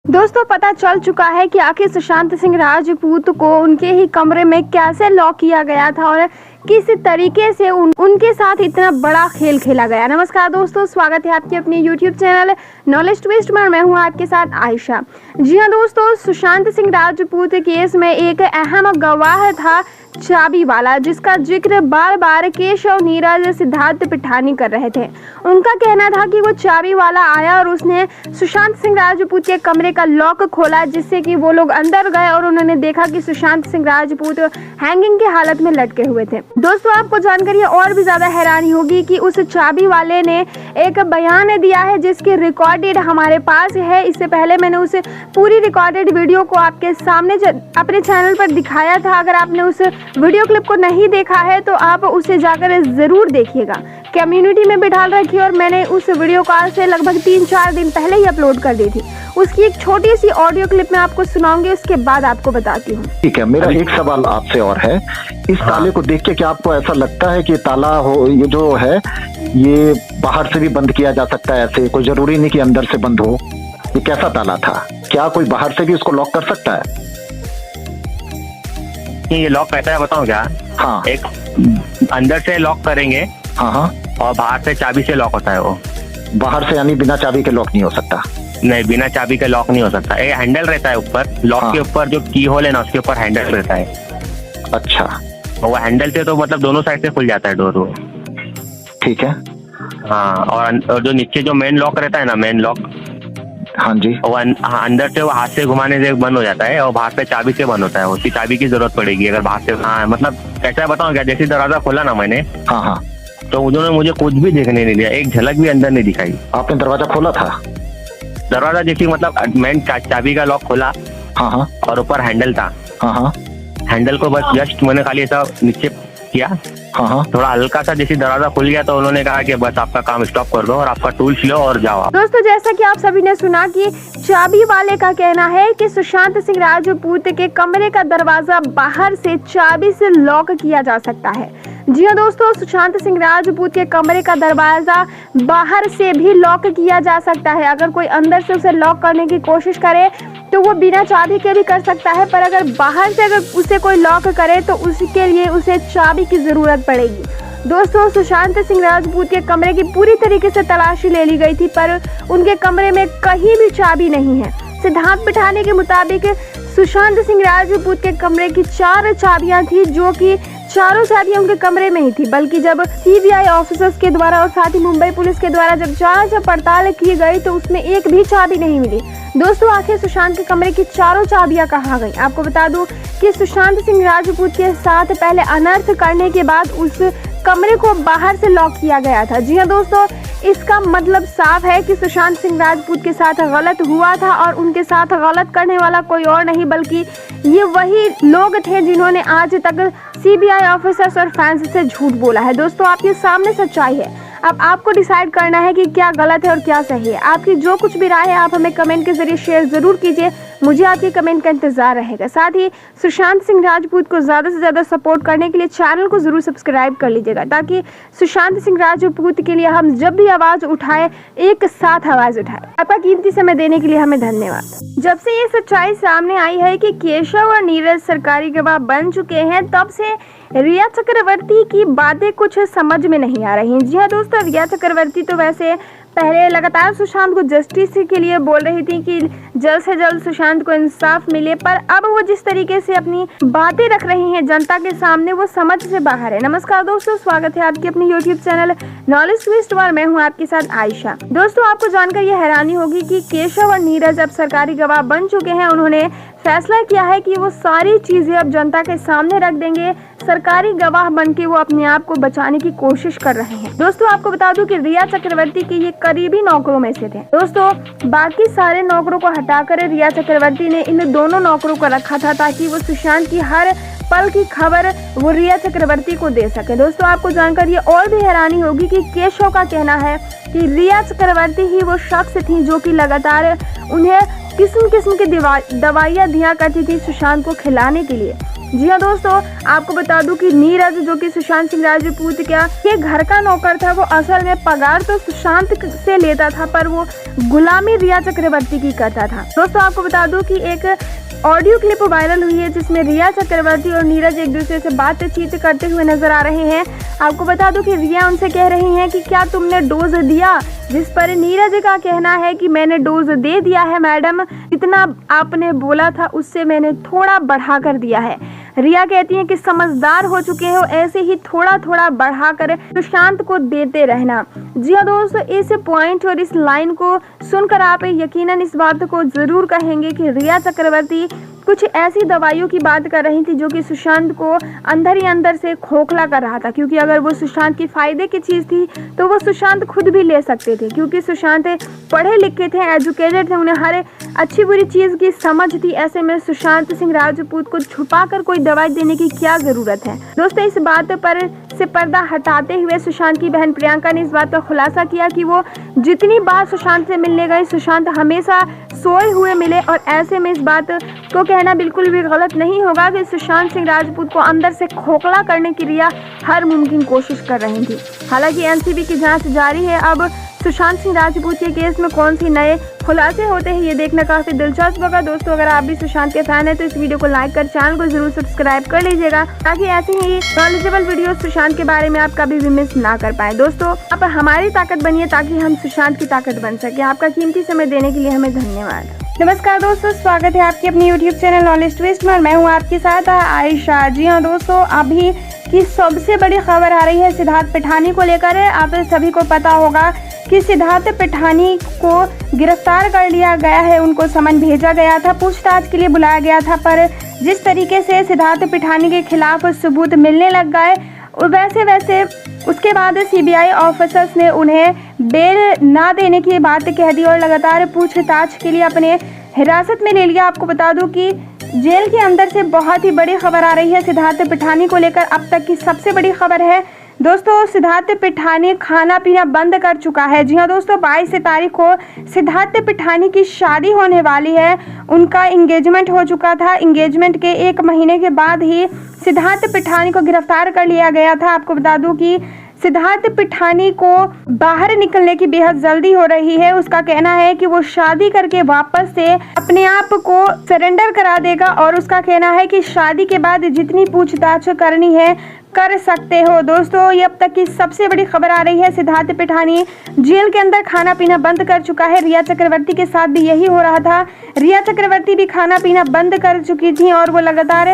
दोस्तों पता चल चुका है कि आखिर सुशांत सिंह राजपूत को उनके ही कमरे में कैसे लॉक किया गया था और किस तरीके से उनके साथ इतना बड़ा खेल खेला गया। नमस्कार दोस्तों, स्वागत है आपके अपने YouTube चैनल नॉलेज ट्विस्ट में। मैं हूं आपके साथ आयशा। जी हां दोस्तों, सुशांत सिंह राजपूत केस में एक अहम गवाह था चाबी वाला, जिसका जिक्र बार बार केशव, नीरज, सिद्धार्थ पिठानी कर रहे थे। उनका कहना था कि वो चाबी वाला आया और उसने सुशांत सिंह राजपूत के कमरे का लॉक खोला, जिससे कि वो लोग अंदर गए और उन्होंने देखा कि सुशांत सिंह राजपूत हैंगिंग की हालत में लटके हुए थे। दोस्तों आपको जानकर ये और भी ज्यादा हैरानी होगी कि उस चाबी वाले ने एक बयान दिया है जिसकी रिकॉर्डेड हमारे पास है। इससे पहले मैंने उस पूरी रिकॉर्डेड वीडियो को आपके सामने अपने चैनल पर दिखाया था। अगर आपने उस वीडियो क्लिप को नहीं देखा है तो आप उसे जाकर जरूर देखिएगा। कम्युनिटी में भी डाल रखी और मैंने उस वीडियो को आज से लगभग 3-4 दिन पहले ही अपलोड कर दी थी। उसकी एक छोटी सी ऑडियो क्लिप मैं आपको सुनाऊंगी, उसके बाद आपको बताती हूँ। ठीक है, मेरा एक सवाल आपसे और है। इस ताले को देख के क्या आपको ऐसा लगता है कि ताला हो ये जो है ये बाहर से भी बंद किया जा सकता है? ऐसे कोई जरूरी नहीं कि अंदर से बंद हो। ये कैसा ताला था? क्या कोई बाहर से भी उसको लॉक कर सकता है? ये लॉक कैसा है बताऊं क्या? हाँ, एक अंदर से लॉक करेंगे, हाँ हाँ, और बाहर से चाबी से लॉक होता है वो। बाहर से यानी बिना चाबी के लॉक नहीं हो सकता? नहीं, बिना चाबी के लॉक नहीं हो सकता। ये हैंडल रहता है ऊपर लॉक हाँ। के ऊपर, जो की होल है ना उसके ऊपर हैंडल रहता है। अच्छा, और वो हैंडल से तो मतलब दोनों साइड से खुल जाता है डोर वो। ठीक है। हाँ, और जो नीचे जो मेन लॉक रहता है ना, मेन लॉक, हाँ जी, वो अंदर से वो हाथ से घुमाने से बंद हो जाता है और बाहर से चाबी से बंद होता है। उसकी चाबी की जरूरत पड़ेगी अगर बाहर से। हाँ, मतलब कैसा बताऊं क्या, जैसे दरवाजा खोला ना मैंने, हाँ हाँ, तो उन्होंने मुझे कुछ भी देखने नहीं दिया, एक झलक भी अंदर नहीं दिखाई। आपने दरवाजा खोला था? दरवाजा जैसे मतलब मेन चाबी का लॉक खोला, हाँ हाँ, और ऊपर हैंडल था। हाँ हाँ, हैंडल को बस जस्ट मैंने खाली ऐसा नीचे किया, हाँ हाँ, थोड़ा हल्का सा जैसे दरवाजा खुल गया तो उन्होंने कहा कि बस आपका काम स्टॉप कर दो और आपका टूल्स लो और जाओ आप। दोस्तों जैसा कि आप सभी ने सुना कि चाबी वाले का कहना है कि सुशांत सिंह राजपूत के कमरे का दरवाजा बाहर से चाबी से लॉक किया जा सकता है। जी हाँ दोस्तों, सुशांत सिंह राजपूत के कमरे का दरवाजा बाहर से भी लॉक किया जा सकता है। अगर कोई अंदर से उसे लॉक करने की कोशिश करे तो वो बिना चाबी के भी कर सकता है, पर अगर बाहर से अगर उसे कोई लॉक करे तो उसके लिए उसे चाबी की जरूरत पड़ेगी। दोस्तों सुशांत सिंह राजपूत के कमरे की पूरी तरीके से तलाशी ले ली गई थी, पर उनके कमरे में कहीं भी चाबी नहीं है। सिद्धार्थ पिठानी के मुताबिक सुशांत सिंह राजपूत के कमरे की 4 चाबियां थी, जो कि चारों चाबियां उनके कमरे में ही थी। बल्कि जब सीबीआई ऑफिसर्स के द्वारा और साथ ही मुंबई पुलिस के द्वारा जब जांच पड़ताल की गई तो उसमें एक भी चाबी नहीं मिली। दोस्तों आखिर सुशांत के कमरे की चारों चाबियां कहाँ गई? आपको बता दूं कि सुशांत सिंह राजपूत के साथ पहले अनर्थ करने के बाद उस कमरे को बाहर से लॉक किया गया था। जी हाँ दोस्तों, इसका मतलब साफ है कि सुशांत सिंह राजपूत के साथ गलत हुआ था और उनके साथ गलत करने वाला कोई और नहीं बल्कि ये वही लोग थे जिन्होंने आज तक सीबीआई ऑफिसर्स और फैंस से झूठ बोला है। दोस्तों आपके सामने सच्चाई है, अब आपको डिसाइड करना है कि क्या गलत है और क्या सही है। आपकी जो कुछ भी राय है आप हमें कमेंट के जरिए शेयर जरूर कीजिए, मुझे आपके कमेंट का इंतजार रहेगा। साथ ही सुशांत सिंह राजपूत को ज्यादा से ज्यादा सपोर्ट करने के लिए चैनल को जरूर सब्सक्राइब कर लीजिएगा, ताकि सुशांत सिंह राजपूत के लिए हम जब भी आवाज उठाए एक साथ आवाज उठाए। आपका कीमती समय देने के लिए हमें धन्यवाद। जब से ये सच्चाई सामने आई है कि केशव और नीरज सरकारी गवाह बन चुके हैं, तब से रिया चक्रवर्ती की बातें कुछ समझ में नहीं आ रही। जी हाँ दोस्तों, रिया चक्रवर्ती तो वैसे पहले लगातार सुशांत को जस्टिस के लिए बोल रही थी कि जल्द से जल्द सुशांत को इंसाफ मिले, पर अब वो जिस तरीके से अपनी बातें रख रही हैं जनता के सामने वो समझ से बाहर है। नमस्कार दोस्तों, स्वागत है आपके अपने YouTube चैनल नॉलेज ट्विस्ट और मैं हूं आपके साथ आयशा। दोस्तों आपको जानकर ये हैरानी होगी कि केशव और नीरज अब सरकारी गवाह बन चुके हैं। उन्होंने फैसला किया है कि वो सारी चीजें अब जनता के सामने रख देंगे। सरकारी गवाह बनके वो अपने आप को बचाने की कोशिश कर रहे हैं। दोस्तों आपको बता दूं कि रिया चक्रवर्ती के ये करीबी नौकरों में से थे। दोस्तों बाकी सारे नौकरों को हटाकर रिया चक्रवर्ती ने इन दोनों नौकरों को रखा था ताकि वो सुशांत की हर पल की खबर वो रिया चक्रवर्ती को दे सके। दोस्तों आपको जानकर ये और भी हैरानी होगी कि केशव का कहना है कि रिया चक्रवर्ती ही वो शख्स थी जो कि लगातार उन्हें किस्म किस्म की दवाइयाँ दिया करती थी सुशांत को खिलाने के लिए। जी हाँ दोस्तों, आपको बता दूं कि नीरज जो कि सुशांत सिंह राजपूत का ये घर का नौकर था, वो असल में पगार तो सुशांत से लेता था पर वो गुलामी रिया चक्रवर्ती की करता था। दोस्तों आपको बता दूं कि एक ऑडियो क्लिप वायरल हुई है जिसमें रिया चक्रवर्ती और नीरज एक दूसरे से बातचीत करते हुए नजर आ रहे हैं। आपको बता दूं कि रिया उनसे कह रही हैं कि क्या तुमने डोज दिया, जिस पर नीरज का कहना है कि मैंने डोज दे दिया है मैडम, जितना आपने बोला था उससे मैंने थोड़ा बढ़ा कर दिया है। रिया कहती हैं कि समझदार हो चुके हो, ऐसे ही थोड़ा थोड़ा बढ़ाकर सुशांत को देते रहना। जी हाँ दोस्तों, इस पॉइंट और इस लाइन को सुनकर आप यकीनन इस बात को जरूर कहेंगे कि रिया चक्रवर्ती कुछ ऐसी दवाइयों की बात कर रही थी जो कि सुशांत को अंदर ही अंदर से खोखला कर रहा था, क्योंकि अगर वो सुशांत की फायदे की चीज थी तो वो सुशांत खुद भी ले सकते थे, क्योंकि सुशांत पढ़े लिखे थे, एजुकेटेड थे, उन्हें हर अच्छी बुरी चीज की समझ थी। ऐसे में सुशांत सिंह राजपूत को छुपाकर कोई दवाई देने की क्या जरूरत है। दोस्तों इस बात पर से पर्दा हटाते हुए सुशांत की बहन प्रियंका ने इस बात का खुलासा किया कि वो जितनी बार सुशांत से मिलने गई, सुशांत हमेशा सोए हुए मिले और ऐसे में इस बात को कहना बिल्कुल भी गलत नहीं होगा कि सुशांत सिंह राजपूत को अंदर से खोखला करने की रिया हर मुमकिन कोशिश कर रही थी। हालांकि एनसीबी की जांच जारी है। अब सुशांत सिंह राजपूत के केस में कौन सी नए खुलासे होते हैं ये देखना काफी दिलचस्प होगा। दोस्तों अगर आप भी सुशांत के फैन है तो इस वीडियो को लाइक कर चैनल को जरूर सब्सक्राइब कर लीजिएगा, ताकि ऐसे ही नॉलेजेबल वीडियो सुशांत के बारे में आप कभी भी मिस ना कर पाए। दोस्तों आप हमारी ताकत बनिए ताकि हम सुशांत की ताकत बन सके। आपका कीमती समय देने के लिए हमें धन्यवाद। नमस्कार दोस्तों, स्वागत है आपके अपनी यूट्यूब चैनल नॉलेज ट्विस्ट में। मैं हूँ आपके साथ आयशा। जी हाँ दोस्तों, अभी की सबसे बड़ी खबर आ रही है सिद्धार्थ पिठानी को लेकर। आप सभी को पता होगा कि सिद्धार्थ पिठानी को गिरफ्तार कर लिया गया है, उनको समन भेजा गया था, पूछताछ के लिए बुलाया गया था, पर जिस तरीके से सिद्धार्थ पिठानी के खिलाफ सबूत मिलने लग गए वैसे वैसे उसके बाद सीबीआई ऑफिसर्स ने उन्हें बेल ना देने की बात कह दी और लगातार पूछताछ के लिए अपने हिरासत में ले लिया। आपको बता दूं कि जेल के अंदर से बहुत ही बड़ी खबर आ रही है सिद्धार्थ पिठानी को लेकर। अब तक की सबसे बड़ी खबर है दोस्तों, सिद्धार्थ पिठानी खाना पीना बंद कर चुका है। जी हाँ दोस्तों, 22 तारीख को सिद्धार्थ पिठानी की शादी होने वाली है। उनका इंगेजमेंट हो चुका था। इंगेजमेंट के 1 महीने के बाद ही सिद्धार्थ पिठानी को गिरफ्तार कर लिया गया था। आपको बता दूं कि सिद्धार्थ पिठानी को बाहर निकलने की बेहद जल्दी हो रही है। उसका कहना है कि वो शादी करके वापस से अपने आप को सरेंडर करा देगा और उसका कहना है कि शादी के बाद जितनी पूछताछ करनी है कर सकते हो। दोस्तों ये अब तक की सबसे बड़ी खबर आ रही है। सिद्धार्थ पिठानी जेल के अंदर खाना पीना बंद कर चुका है। रिया चक्रवर्ती के साथ भी यही हो रहा था। रिया चक्रवर्ती भी खाना पीना बंद कर चुकी थी और वो लगातार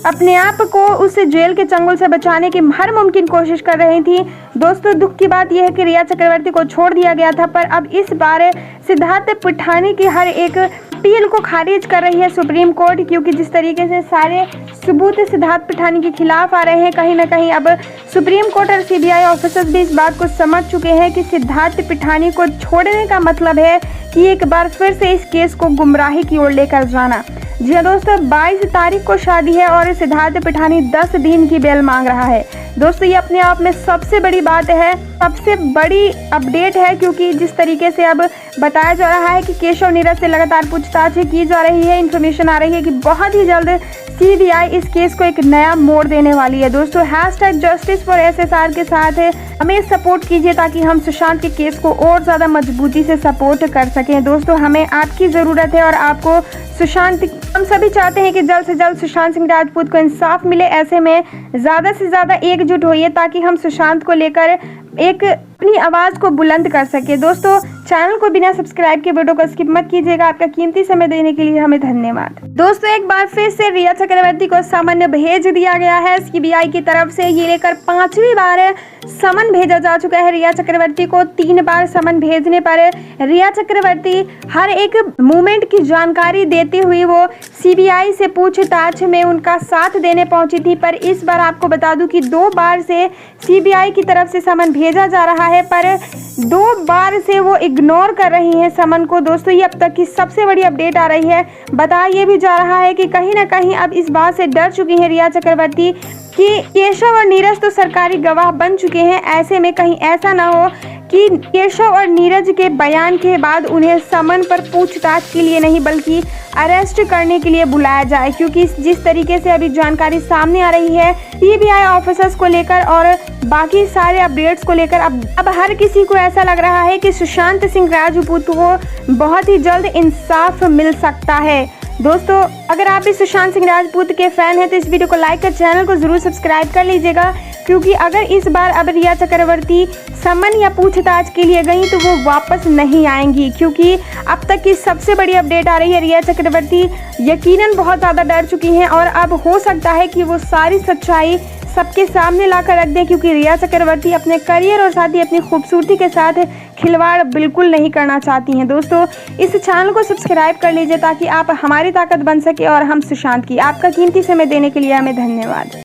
अपने आप को उस जेल के चंगुल से बचाने की हर मुमकिन कोशिश कर रही थी। दोस्तों दुख की बात यह है कि रिया चक्रवर्ती को छोड़ दिया गया था, पर अब इस बार सिद्धार्थ पिठानी की हर एक अपील को खारिज कर रही है सुप्रीम कोर्ट, क्योंकि जिस तरीके से सारे सबूत सिद्धार्थ पिठानी के खिलाफ आ रहे हैं, कहीं ना कहीं अब सुप्रीम कोर्ट और सीबीआई ऑफिसर्स भी इस बात को समझ चुके हैं कि सिद्धार्थ पिठानी को छोड़ने का मतलब है कि एक बार फिर से इस केस को गुमराही की ओर लेकर जाना। जी हाँ दोस्तों, 22 तारीख को शादी है और सिद्धार्थ पिठानी 10 दिन की बेल मांग रहा है। दोस्तों ये अपने आप में सबसे बड़ी बात है, सबसे बड़ी अपडेट है, क्योंकि जिस तरीके से अब बताया जा रहा है कि केशव नीरज से लगातार पूछताछ की जा रही है। इन्फॉर्मेशन आ रही है कि बहुत ही जल्द सीबीआई इस केस को एक नया मोड़ देने वाली है। दोस्तों #JusticeForSSR के साथ हमें सपोर्ट कीजिए ताकि हम सुशांत के केस को और ज्यादा मजबूती से सपोर्ट कर सकें। दोस्तों हमें आपकी जरूरत है और आपको सुशांत, हम सभी चाहते हैं कि जल्द से जल्द सुशांत सिंह राजपूत को इंसाफ मिले। ऐसे में ज्यादा से ज्यादा एकजुट होइए ताकि हम सुशांत को लेकर एक अपनी आवाज को बुलंद कर सके। दोस्तों चैनल को बिना सब्सक्राइब के वीडियो को स्किप मत कीजिएगा। आपका कीमती समय देने के लिए हमें धन्यवाद। दोस्तों एक बार फिर से रिया चक्रवर्ती को समन भेज दिया गया है सीबीआई की तरफ से। ये लेकर 5वीं बार समन भेजा जा चुका है रिया चक्रवर्ती को। 3 बार समन भेजने पर रिया चक्रवर्ती हर एक मूवमेंट की जानकारी देती हुई वो सीबीआई से पूछताछ में उनका साथ देने पहुंची थी, पर इस बार आपको बता दूं कि 2 बार से सीबीआई की तरफ से समन भेजा जा रहा है, पर 2 बार से वो इग्नोर कर रही हैं समन को। दोस्तों ये अब तक की सबसे बड़ी अपडेट आ रही है। बताया ये भी जा रहा है कि कहीं ना कहीं अब इस बात से डर चुकी है रिया चक्रवर्ती कि केशव और नीरज तो सरकारी गवाह बन चुके हैं। ऐसे में कहीं ऐसा ना हो कि केशव और नीरज के बयान के बाद उन्हें समन पर पूछताछ के लिए नहीं बल्कि अरेस्ट करने के लिए बुलाया जाए, क्योंकि जिस तरीके से अभी जानकारी सामने आ रही है सीबीआई ऑफिसर्स को लेकर और बाकी सारे अपडेट्स को लेकर अब हर किसी को ऐसा लग रहा है कि सुशांत सिंह राजपूत को बहुत ही जल्द इंसाफ मिल सकता है। दोस्तों, अगर आप भी सुशांत सिंह राजपूत के फैन हैं तो इस वीडियो को लाइक कर चैनल को जरूर सब्सक्राइब कर लीजिएगा, क्योंकि अगर इस बार अब रिया चक्रवर्ती समन या पूछताछ के लिए गई तो वो वापस नहीं आएंगी, क्योंकि अब तक की सबसे बड़ी अपडेट आ रही है रिया चक्रवर्ती यकीनन बहुत ज़्यादा डर चुकी हैं और अब हो सकता है कि वो सारी सच्चाई सबके सामने लाकर रख दें, क्योंकि रिया चक्रवर्ती अपने करियर और साथ ही अपनी खूबसूरती के साथ खिलवाड़ बिल्कुल नहीं करना चाहती हैं। दोस्तों, इस चैनल को सब्सक्राइब कर लीजिए ताकि आप हमारी ताकत बन सके और हम सुशांत की। आपका कीमती समय देने के लिए हमें धन्यवाद।